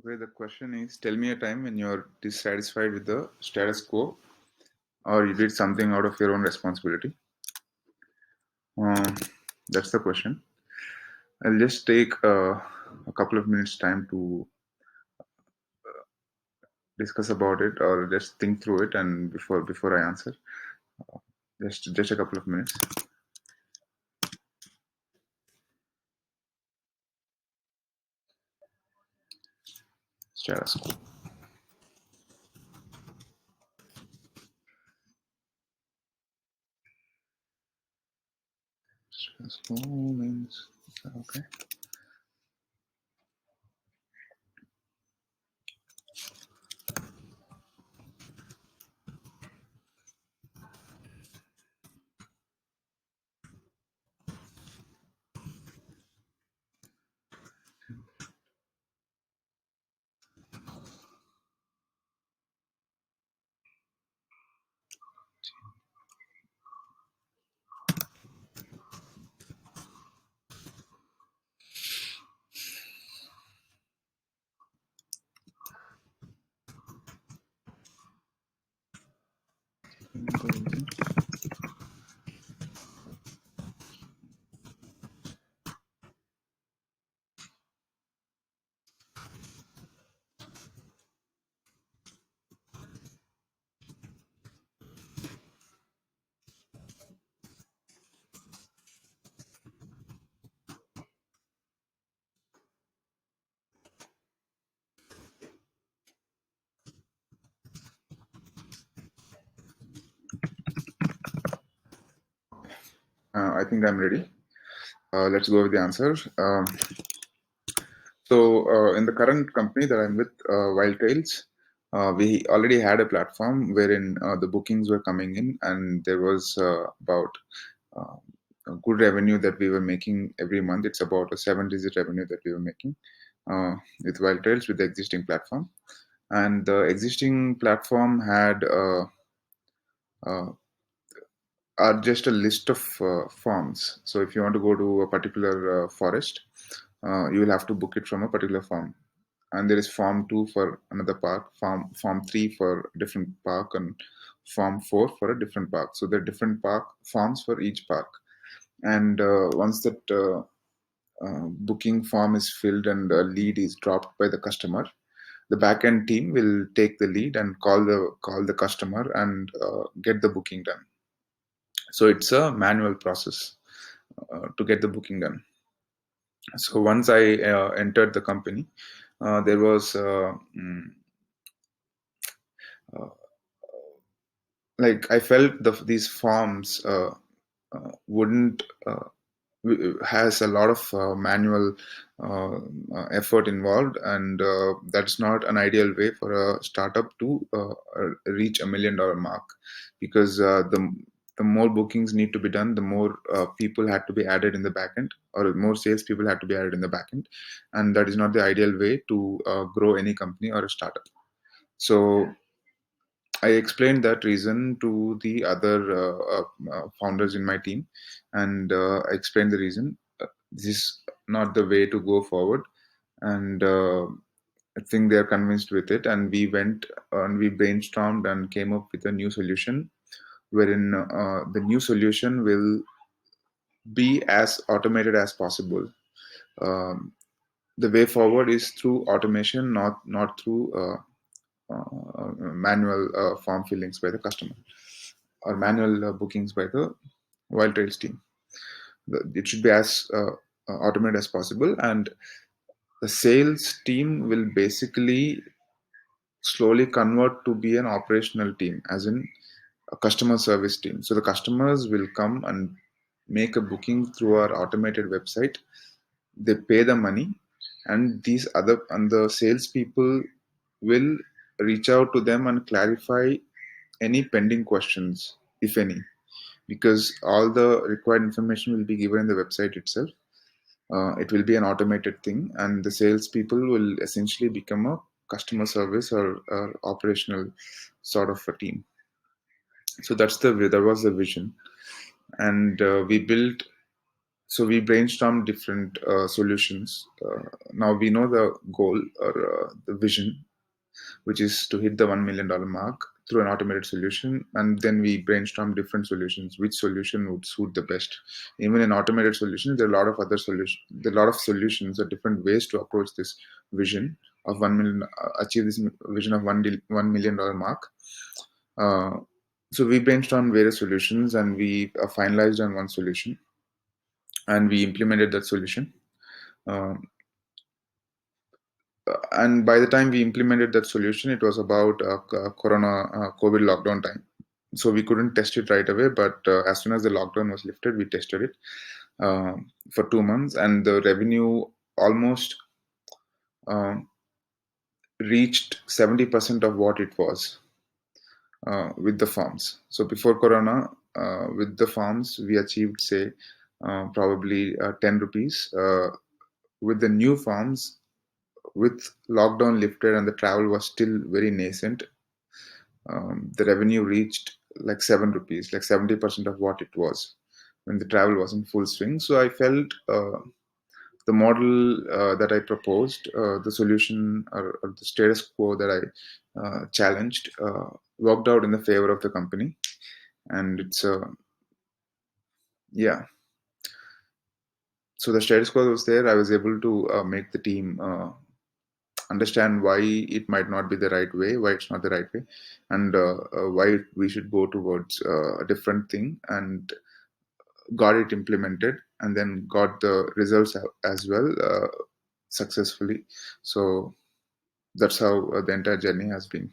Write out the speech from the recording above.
Okay, the question is, tell me a time when you're dissatisfied with the status quo or you did something out of your own responsibility. Um, that's the question. I'll just take a couple of minutes time to discuss about it or just think through it, and before I answer, just a couple of minutes. Status quo. Status quo means okay. I think I'm ready. Let's go with the answer. In the current company that I'm with, Wild Trails, we already had a platform wherein the bookings were coming in, and there was about uh, a good revenue that we were making every month. It's about a seven-digit revenue that we were making with Wild Trails with the existing platform, and the existing platform had uh, are just a list of farms. So if you want to go to a particular forest, you will have to book it from a particular farm. And there is farm 2 for another park, farm 3 for a different park, and farm 4 for a different park. So there are different park farms for each park. And once that booking form is filled and a lead is dropped by the customer, the backend team will take the lead and call the customer and get the booking done. So it's a manual process to get the booking done. So once I entered the company, there was uh, like I felt these forms wouldn't has a lot of manual uh, effort involved, and that's not an ideal way for a startup to reach $1 million mark, because the more bookings need to be done, the more people had to be added in the backend, or more sales people had to be added in the backend, and that is not the ideal way to grow any company or a startup. So I explained that reason to the other founders in my team, and I explained the reason. This is not the way to go forward, and I think they are convinced with it. And we went and we brainstormed and came up with a new solution, wherein the new solution will be as automated as possible. Um, the way forward is through automation, not through manual form fillings by the customer, or manual bookings by the Wild Trails team. It should be as automated as possible, and the sales team will basically slowly convert to be an operational team, as in a customer service team. So the customers will come and make a booking through our automated website. They pay the money, and the salespeople will reach out to them and clarify any pending questions, if any, because all the required information will be given in the website itself. It will be an automated thing, and the salespeople will essentially become a customer service or operational sort of a team. So that was the vision, and we built So we brainstormed different solutions. Now we know the goal or the vision, which is to hit the $1 million mark through an automated solution. And then we brainstorm different solutions, which solution would suit the best. Even in automated solutions, there are a lot of other solutions. There are a lot of solutions or different ways to approach this vision of 1 million, achieve this vision of $1 million mark. Uh, so we brainstormed various solutions and we finalized on one solution and we implemented that solution. Um, and by the time we implemented that solution, it was about COVID lockdown time. So we couldn't test it right away, but as soon as the lockdown was lifted, we tested it for 2 months, and the revenue almost um, reached 70% of what it was with the farms. So before Corona, with the farms, we achieved, say, probably 10 rupees. With the new farms, with lockdown lifted and the travel was still very nascent, the revenue reached like 7 rupees, like 70% of what it was when the travel was in full swing. So I felt the model that I proposed, the solution or the status quo that I challenged, worked out in the favor of the company. And yeah, so the status quo was there. I was able to make the team understand why it might not be the right way, why it's not the right way, and why we should go towards a different thing, and got it implemented, and then got the results as well successfully. So that's how the entire journey has been.